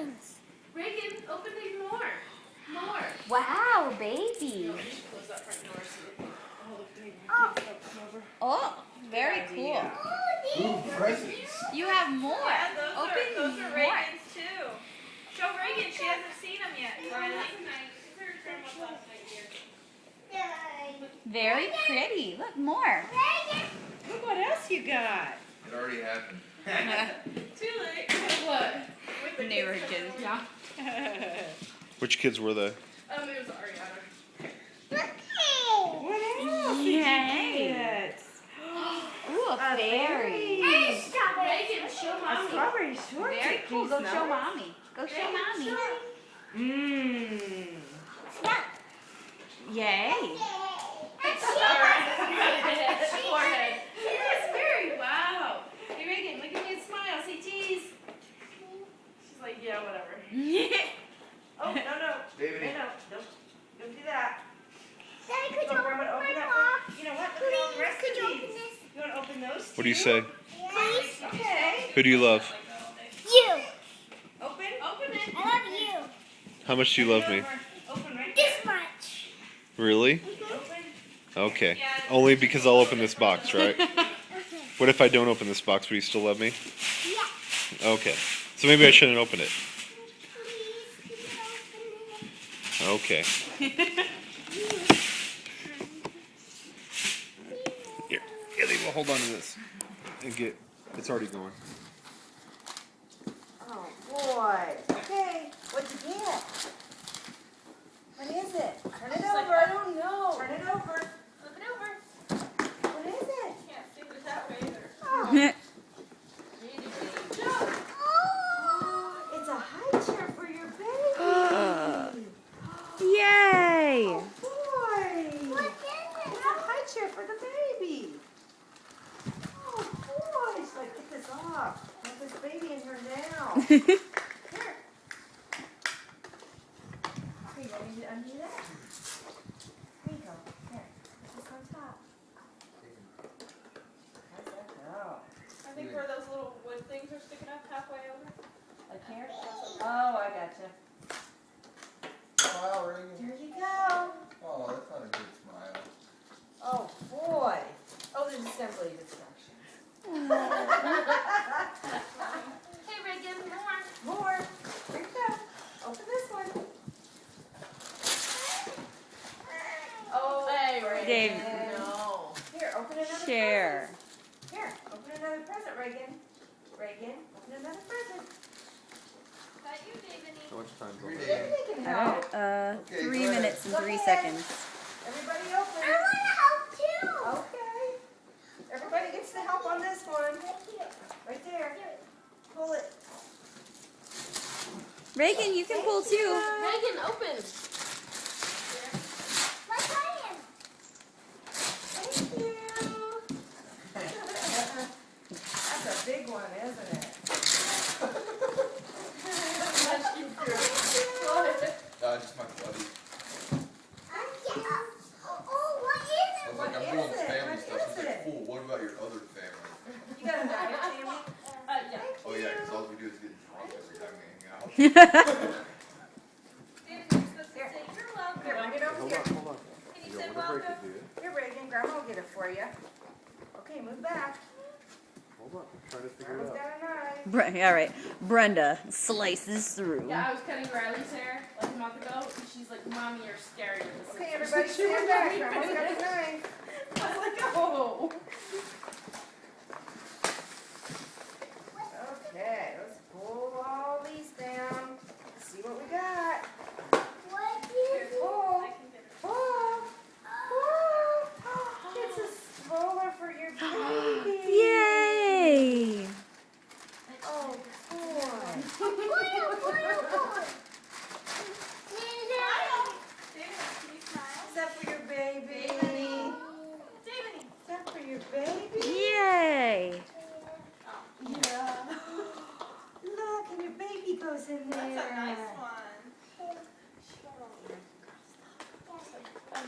nice. Reagan, open these more. More. Wow, baby. Close that front door so they can. Oh, look, baby. Oh, very cool. Ooh, presents. You have more. Yeah, those Open are more. Reagan's too. Show Reagan, she hasn't seen them yet. Riley. Very pretty. Look, more. Look what else you got. It already happened. Too late. What? With the Neighborhood kids. Yeah. Which kids were they? It was Ariana. What else did you Yay. get? Ooh, a fairy. Reagan, show A mommy. strawberry shortcake. Very cool. Go These show nice. mommy. Go show mommy. Mmm. Yay. Forehead. Yes, very. Wow. Hey, Reagan, look at me and smile. Say cheese. She's like, yeah, whatever. Oh, no. David. No. Don't do that. Daddy, could So I'm going to open that one. You know what? Look at all the rest of these. You want to open those What do you say? Please? Okay. Who do you love? You. Open. Open it. I love you. How much do you love me? Open right This much. Really? there. Open. Okay. Only because I'll open this box, right? What if I don't open this box? Would you still love me? Yeah. Okay. So maybe I shouldn't open it. Okay. Here. Ellie, will hold on to this. And get. It's already going. Oh, boy. Okay. What'd you get? What is it? Turn it over. I don't know. Turn it over. Flip it over. What is it? Can't flip it that way either. Oh, Oh. it's a high chair for your baby. Yay. Oh, boy. It's a high chair for the baby. Oh, boy. She's like, get this off. Put this baby in here now. Here. Here, you want me to undo that? Here you go. Here. Put this on top. How's that go? I think where those little wood things are sticking up halfway over. Like here? Oh, I gotcha. Smile, Reagan. There you go. Oh, that's not a good smile. Oh, boy. Oh, there's assembly instructions. Hey, Reagan, more. More. Here you go. Open this one. Oh, Hey, Reagan. Dave. No. Here, open another Share. present. Here, open another present, Reagan. Reagan, open another present. Is that you, David? How much time's on Reagan. that? They can help. Okay, 3 go ahead. minutes and Go 3 ahead. seconds. Everybody open. to help too. Okay. Everybody gets to help on this one. Right there. Pull it. Reagan, you can pull too. Reagan, open. Thank you. That's a big one, isn't it? Just my buddy. I was What like, I'm What doing is it? family What stuff. She's is like, it? cool. What about your other family? You got a nugget, Tammy? Yeah. Oh yeah, because all we do is get drunk every time we hang out. David, you're supposed to say, you're welcome. Here, bring it over here. Hold on. Can you say welcome? Here, Reagan, Grandma will get it for you. Okay, move back. Hold on. I'm trying to figure Grandma's it out. got a knife. All right. Brenda slices through. Yeah, I was cutting Riley's hair like a month ago, and she's like, Mommy, you're scary with this. Okay, everybody stand back. Grandma's got the knife. I was like, oh. Okay, let's pull all these down. Let's see what we got. Pull. I can get it. Pull. Pull. It's a stroller for your baby. Yay! Oh, boy. David, can you smile? Is that for your baby? David. Is that for your baby? Yay! Yeah. Look, and your baby goes in there. That's a nice one.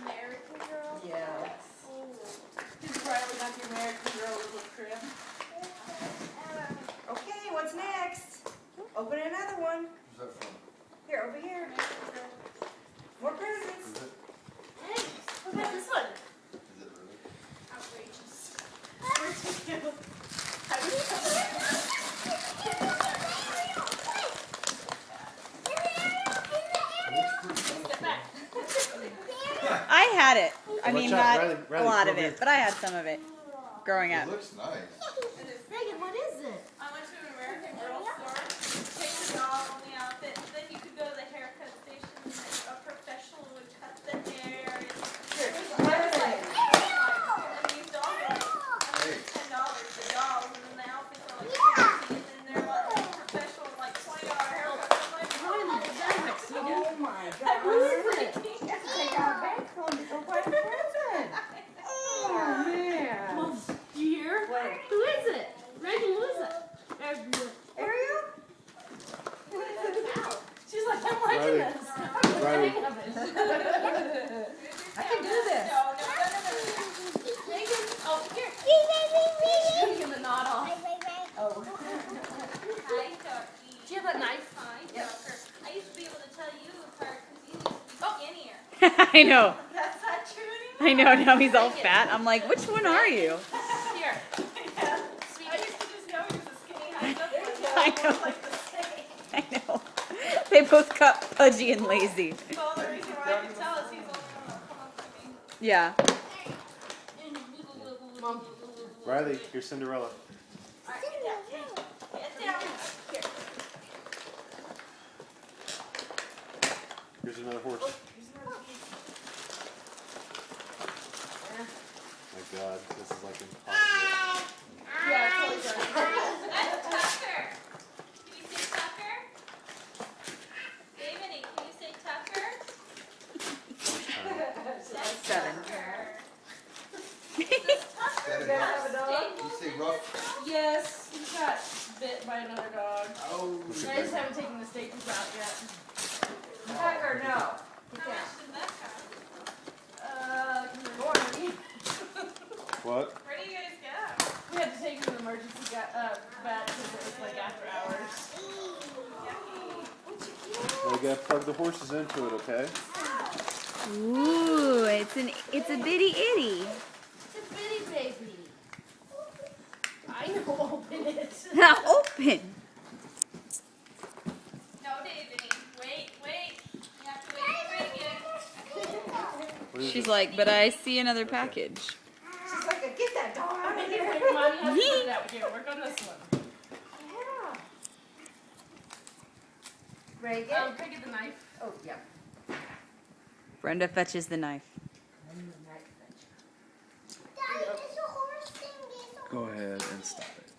American Girl? Yeah. Did Riley got the American Girl little crib? Okay, what's next? Open another one. Who's that from? Here, over here. More presents. Is it? Hey, what about this one? Is it really? Outrageous. Where's you? How do you step back? I had it. I mean, Watch out, not Riley, Riley, a lot come of over it, here. but I had some of it growing It up. looks nice. Megan, what is it? I went to an American Girl store, picked a doll on the outfit, then you could go to the haircut station and a professional would cut the hair. Here, I was like, and these dolls are like Hey. $10 the dolls, and then the outfits are like $50, and then they're like professional like $20 haircuts. I'm like, Oh my I God. was You like, have to take out a bag from to go buy a present. Oh man. well, dear, Wait. who is it? Reagan, who is it? Ariel? She's like, I'm liking Riley. this. I'm Riley. hang of it. I can do this. No. Megan, oh, here. She's giving the nod off. Oh. Hi, Ducky. Do you have a knife? Hi, Ducker. I used to be able to tell you apart because you used to be skinnier. I know. That's not true I anymore. know. Now he's all fat. I'm like, which one are you? Here. Yeah. I used to just know he was a skinny high jumper. I know. Like the same. I know. They both got pudgy and lazy. Well, the reason why I can tell is he's the only one that'll come up to me. Yeah. Mom. Riley, you're Cinderella. Alright, get down. Here. Here's another horse. My God, this is like impossible. Yeah, totally done. That's Tucker. Can you say Tucker? David, can you say Tucker? That's Seven. Tucker. That is have a rough. dog? Did you say rough? Yes, he got bit by another dog. Oh. I just haven't taken the staples out yet. Tucker, no. How much did that cost? Where What? do you guys go? We had to take him to the emergency vet because it was like after hours. Well, you gotta plug the horses into it, okay? Ooh, it's a bitty itty. It's a bitty baby. I know, open it. Now open. No, David. Wait. You have to wait for Reagan. What is She's it? like, but I see another package. She's like, get that dog out of Mommy here. has to put it out here. Work on this one. Yeah. Reagan? Can I get the knife? Oh, yeah. Brenda fetches the knife. Go ahead and stop it.